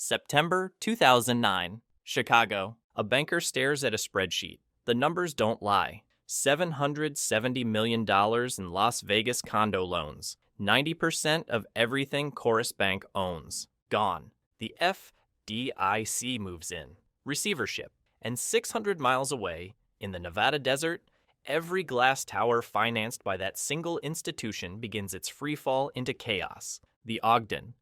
September 2009, Chicago. A banker stares at a spreadsheet. The numbers don't lie. $770 million in Las Vegas condo loans. 90% of everything Corus Bank owns. Gone. The FDIC moves in. Receivership. And 600 miles away, in the Nevada desert, every glass tower financed by that single institution begins its freefall into chaos. The Ogden,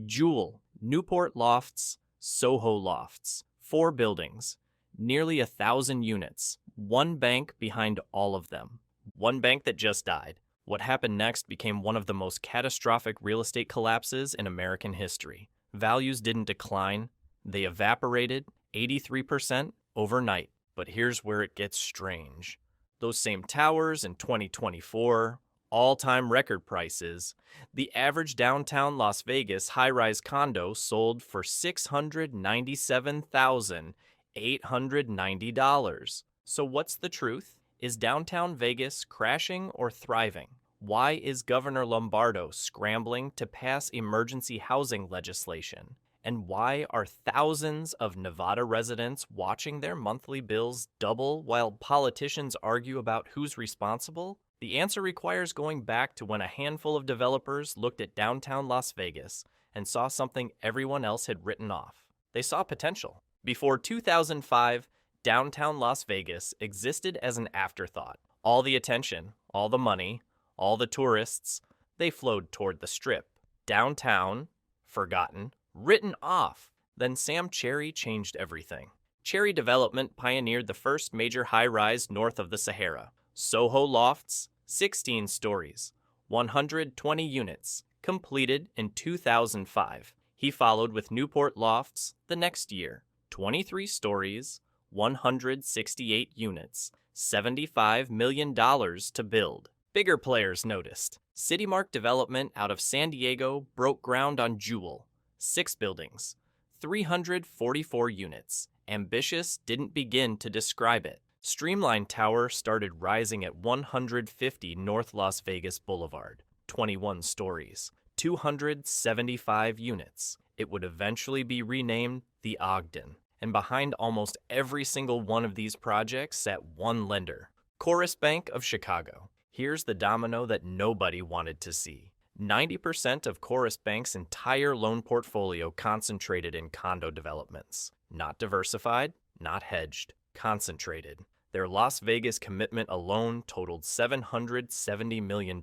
Juhl, Newport Lofts, Soho Lofts. 4 buildings, nearly 1,000 units, one bank behind all of them. One bank that just died. What happened next became one of the most catastrophic real estate collapses in American history. Values didn't decline, they evaporated 83% overnight. But here's where it gets strange. Those same towers in 2024, all-time record prices, the average downtown Las Vegas high-rise condo sold for $697,890. So what's the truth? Is downtown Vegas crashing or thriving? Why is Governor Lombardo scrambling to pass emergency housing legislation? And why are thousands of Nevada residents watching their monthly bills double while politicians argue about who's responsible? The answer requires going back to when a handful of developers looked at downtown Las Vegas and saw something everyone else had written off. They saw potential. Before 2005, downtown Las Vegas existed as an afterthought. All the attention, all the money, all the tourists, they flowed toward the Strip. Downtown, forgotten, written off. Then Sam Cherry changed everything. Cherry Development pioneered the first major high-rise north of the Sahara. Soho Lofts, 16 stories, 120 units, completed in 2005. He followed with Newport Lofts the next year, 23 stories, 168 units, $75 million to build. Bigger players noticed. CityMark Development out of San Diego broke ground on Juhl. 6 buildings, 344 units. Ambitious didn't begin to describe it. Streamline Tower started rising at 150 North Las Vegas Boulevard, 21 stories, 275 units. It would eventually be renamed the Ogden. And behind almost every single one of these projects sat one lender, Corus Bank of Chicago. Here's the domino that nobody wanted to see. 90% of Corus Bank's entire loan portfolio concentrated in condo developments. Not diversified, not hedged, concentrated. Their Las Vegas commitment alone totaled $770 million.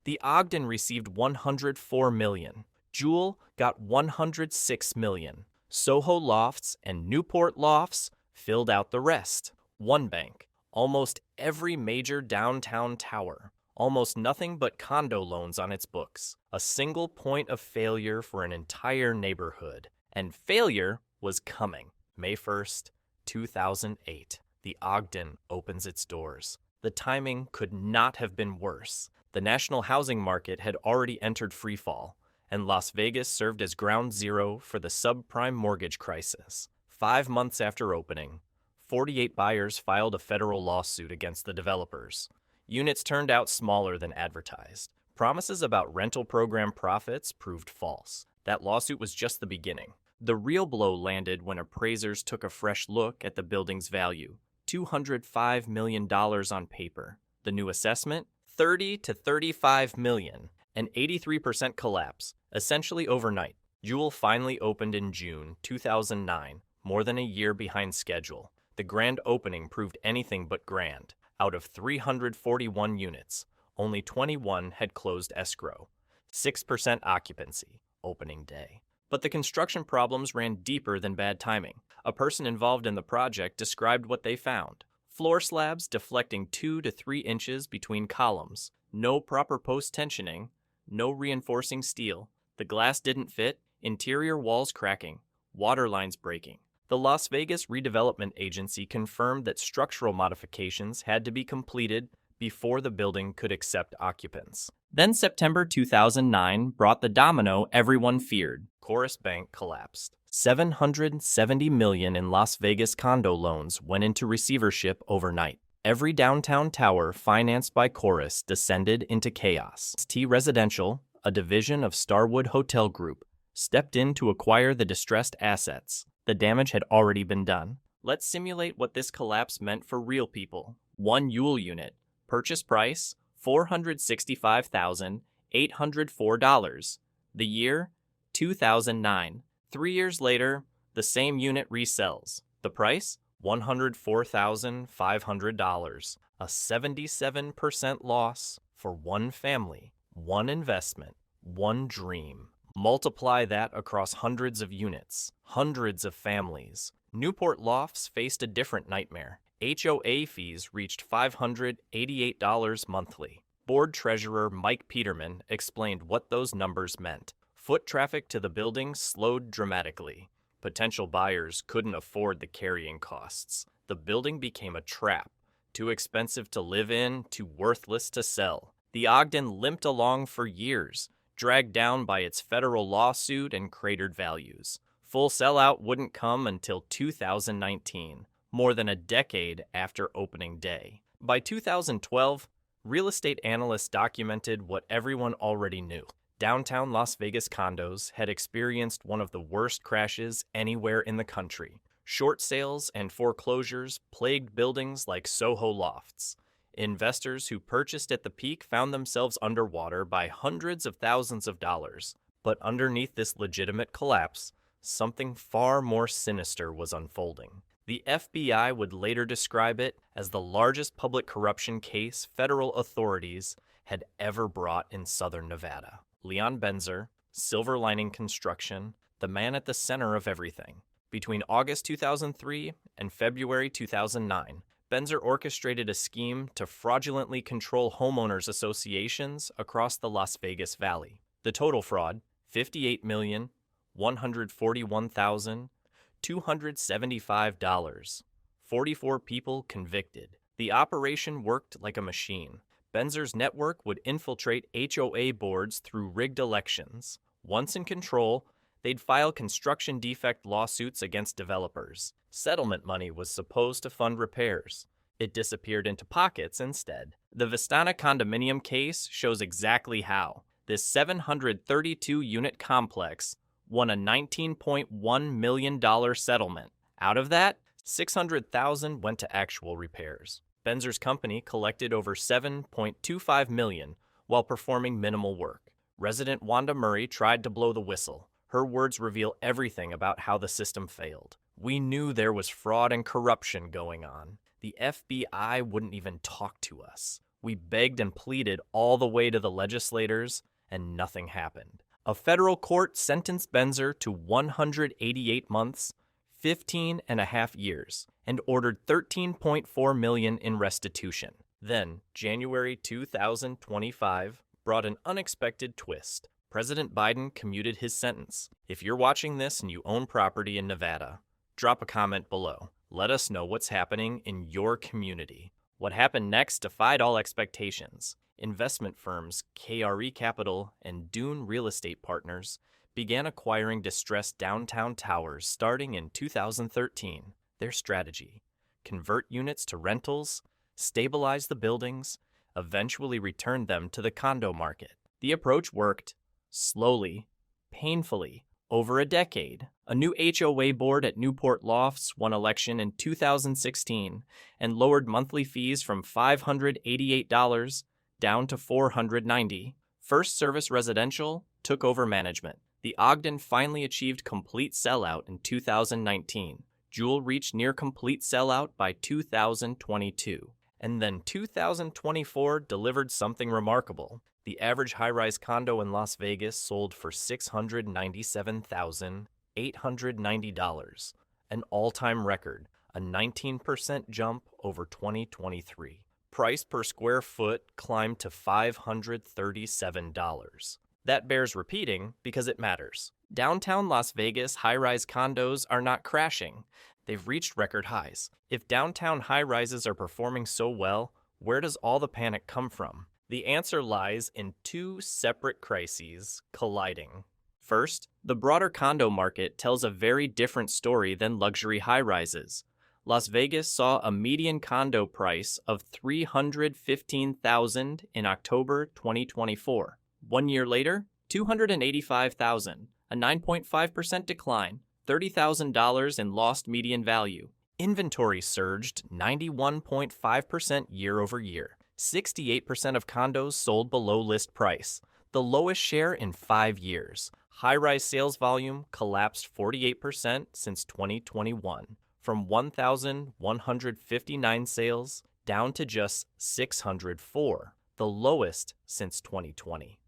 The Ogden received $104 million. Juhl got $106 million. Soho Lofts and Newport Lofts filled out the rest. One bank. Almost every major downtown tower. Almost nothing but condo loans on its books. A single point of failure for an entire neighborhood. And failure was coming. May 1st, 2008. The Ogden opens its doors. The timing could not have been worse. The national housing market had already entered freefall, and Las Vegas served as ground zero for the subprime mortgage crisis. 5 months after opening, 48 buyers filed a federal lawsuit against the developers. Units turned out smaller than advertised. Promises about rental program profits proved false. That lawsuit was just the beginning. The real blow landed when appraisers took a fresh look at the building's value. $205 million on paper. The new assessment? $30 to $35 million. An 83% collapse, essentially overnight. Juhl finally opened in June 2009, more than a year behind schedule. The grand opening proved anything but grand. Out of 341 units, only 21 had closed escrow. 6% occupancy, opening day. But the construction problems ran deeper than bad timing. A person involved in the project described what they found. Floor slabs deflecting 2 to 3 inches between columns. No proper post-tensioning. No reinforcing steel. The glass didn't fit. Interior walls cracking. Water lines breaking. The Las Vegas Redevelopment Agency confirmed that structural modifications had to be completed before the building could accept occupants. Then September 2009 brought the domino everyone feared. Corus Bank collapsed. $770 million in Las Vegas condo loans went into receivership overnight. Every downtown tower financed by Corus descended into chaos. T Residential, a division of Starwood Hotel Group, stepped in to acquire the distressed assets. The damage had already been done. Let's simulate what this collapse meant for real people. One Juhl unit. Purchase price, $465,804. The year, 2009. 3 years later, the same unit resells. The price, $104,500. A 77% loss for one family, one investment, one dream. Multiply that across hundreds of units, hundreds of families. Newport Lofts faced a different nightmare. HOA fees reached $588 monthly. Board Treasurer Mike Peterman explained what those numbers meant. Foot traffic to the building slowed dramatically. Potential buyers couldn't afford the carrying costs. The building became a trap, too expensive to live in, too worthless to sell. The Ogden limped along for years, dragged down by its federal lawsuit and cratered values. Full sellout wouldn't come until 2019, more than a decade after opening day. By 2012, real estate analysts documented what everyone already knew. Downtown Las Vegas condos had experienced one of the worst crashes anywhere in the country. Short sales and foreclosures plagued buildings like Soho Lofts. Investors who purchased at the peak found themselves underwater by hundreds of thousands of dollars. But underneath this legitimate collapse, something far more sinister was unfolding. The FBI would later describe it as the largest public corruption case federal authorities had ever brought in southern Nevada. Leon Benzer, Silver Lining Construction, the man at the center of everything. Between August 2003 and February 2009, Benzer orchestrated a scheme to fraudulently control homeowners associations across the Las Vegas Valley. The total fraud, $58,141,275. 44 people convicted. The operation worked like a machine. Benzer's network would infiltrate HOA boards through rigged elections. Once in control, they'd file construction defect lawsuits against developers. Settlement money was supposed to fund repairs. It disappeared into pockets instead. The Vistana condominium case shows exactly how. This 732-unit complex won a $19.1 million settlement. Out of that, $600,000 went to actual repairs. Benzer's company collected over $7.25 million while performing minimal work. Resident Wanda Murray tried to blow the whistle. Her words reveal everything about how the system failed. We knew there was fraud and corruption going on. The FBI wouldn't even talk to us. We begged and pleaded all the way to the legislators, and nothing happened. A federal court sentenced Benzer to 188 months, 15 and a half years, and ordered $13.4 million in restitution. Then, January 2025 brought an unexpected twist. President Biden commuted his sentence. If you're watching this and you own property in Nevada, drop a comment below. Let us know what's happening in your community. What happened next defied all expectations. Investment firms KRE Capital and Dune Real Estate Partners began acquiring distressed downtown towers starting in 2013. Their strategy: convert units to rentals, stabilize the buildings, eventually return them to the condo market. The approach worked slowly, painfully, over a decade. A new HOA board at Newport Lofts won election in 2016 and lowered monthly fees from $588 down to $490. First Service Residential took over management. The Ogden finally achieved complete sellout in 2019. Juhl reached near complete sellout by 2022. And then 2024 delivered something remarkable. The average high-rise condo in Las Vegas sold for $697,890, an all-time record, a 19% jump over 2023. Price per square foot climbed to $537. That bears repeating because it matters. Downtown Las Vegas high-rise condos are not crashing. They've reached record highs. If downtown high-rises are performing so well, where does all the panic come from? The answer lies in two separate crises colliding. First, the broader condo market tells a very different story than luxury high-rises. Las Vegas saw a median condo price of $315,000 in October 2024. 1 year later, $285,000, a 9.5% decline, $30,000 in lost median value. Inventory surged 91.5% year over year. 68% of condos sold below list price, the lowest share in 5 years. High-rise sales volume collapsed 48% since 2021, from 1,159 sales down to just 604, the lowest since 2020.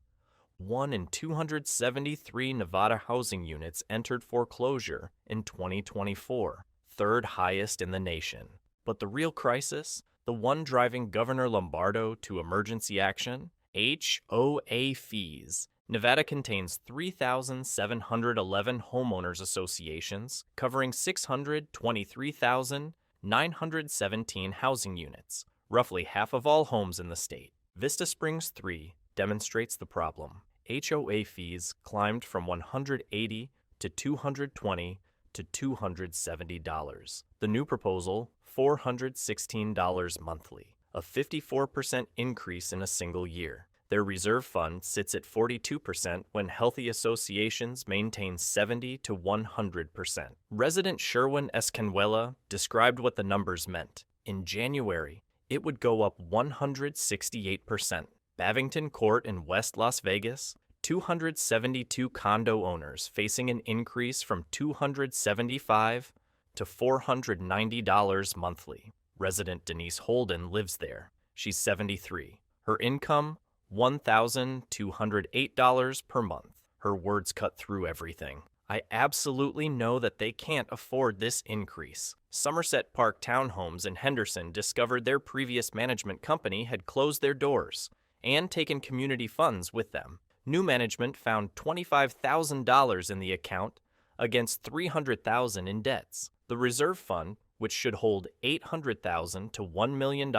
1 in 273 Nevada housing units entered foreclosure in 2024, third highest in the nation. But the real crisis, the one driving Governor Lombardo to emergency action, HOA fees. Nevada contains 3,711 homeowners associations covering 623,917 housing units, roughly half of all homes in the state. Vista Springs 3 demonstrates the problem. HOA fees climbed from $180 to $220 to $270. The new proposal, $416 monthly, a 54% increase in a single year. Their reserve fund sits at 42% when healthy associations maintain 70 to 100%. Resident Sherwin Escanuela described what the numbers meant. In January, it would go up 168%. Bavington Court in West Las Vegas, 272 condo owners facing an increase from $275 to $490 monthly. Resident Denise Holden lives there. She's 73. Her income, $1,208 per month. Her words cut through everything. I absolutely know that they can't afford this increase. Somerset Park Townhomes in Henderson discovered their previous management company had closed their doors and taken community funds with them. New management found $25,000 in the account against $300,000 in debts. The reserve fund, which should hold $800,000 to $1 million,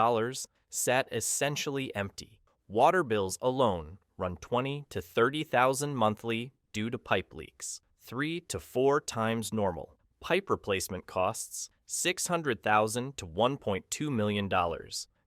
sat essentially empty. Water bills alone run $20,000 to $30,000 monthly due to pipe leaks, 3 to 4 times normal. Pipe replacement costs $600,000 to $1.2 million.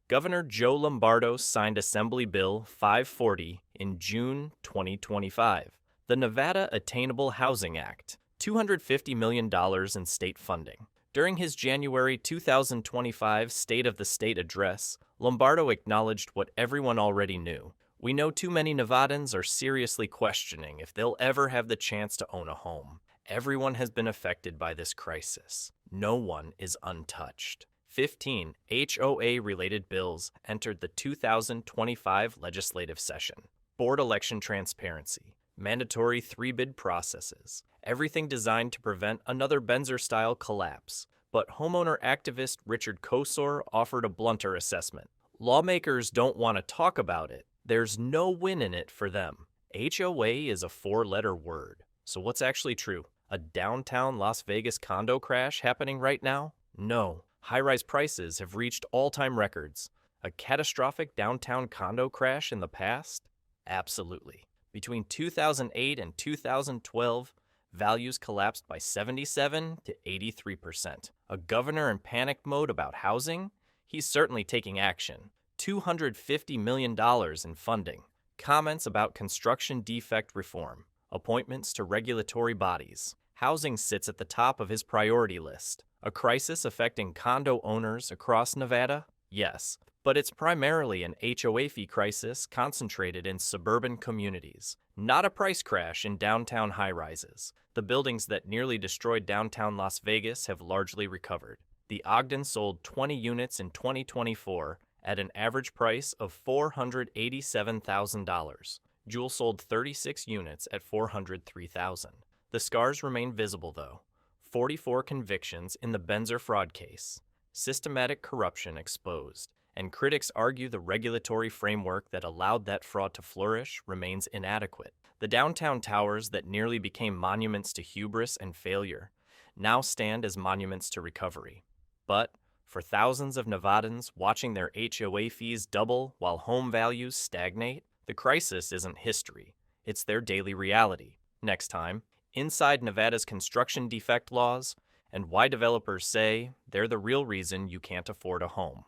Governor Joe Lombardo signed Assembly Bill 540 in June 2025. The Nevada Attainable Housing Act, $250 million in state funding. During his January 2025 State of the State address, Lombardo acknowledged what everyone already knew. We know too many Nevadans are seriously questioning if they'll ever have the chance to own a home. Everyone has been affected by this crisis. No one is untouched. 15 HOA-related bills entered the 2025 legislative session. Board election transparency, mandatory 3-bid processes, everything designed to prevent another Benzer-style collapse. But homeowner activist Richard Kosor offered a blunter assessment. Lawmakers don't want to talk about it. There's no win in it for them. HOA is a 4-letter word. So what's actually true? A downtown Las Vegas condo crash happening right now? No. High-rise prices have reached all-time records. A catastrophic downtown condo crash in the past? Absolutely. Between 2008 and 2012, values collapsed by 77 to 83%. A governor in panic mode about housing? He's certainly taking action. $250 million in funding. Comments about construction defect reform. Appointments to regulatory bodies. Housing sits at the top of his priority list. A crisis affecting condo owners across Nevada? Yes, but it's primarily an HOA fee crisis concentrated in suburban communities, not a price crash in downtown high-rises. The buildings that nearly destroyed downtown Las Vegas have largely recovered. The Ogden sold 20 units in 2024 at an average price of $487,000. Juhl sold 36 units at $403,000. The scars remain visible, though. 44 convictions in the Benzer fraud case. Systematic corruption exposed. And critics argue the regulatory framework that allowed that fraud to flourish remains inadequate. The downtown towers that nearly became monuments to hubris and failure now stand as monuments to recovery. But for thousands of Nevadans watching their HOA fees double while home values stagnate, the crisis isn't history. It's their daily reality. Next time, inside Nevada's construction defect laws and why developers say they're the real reason you can't afford a home.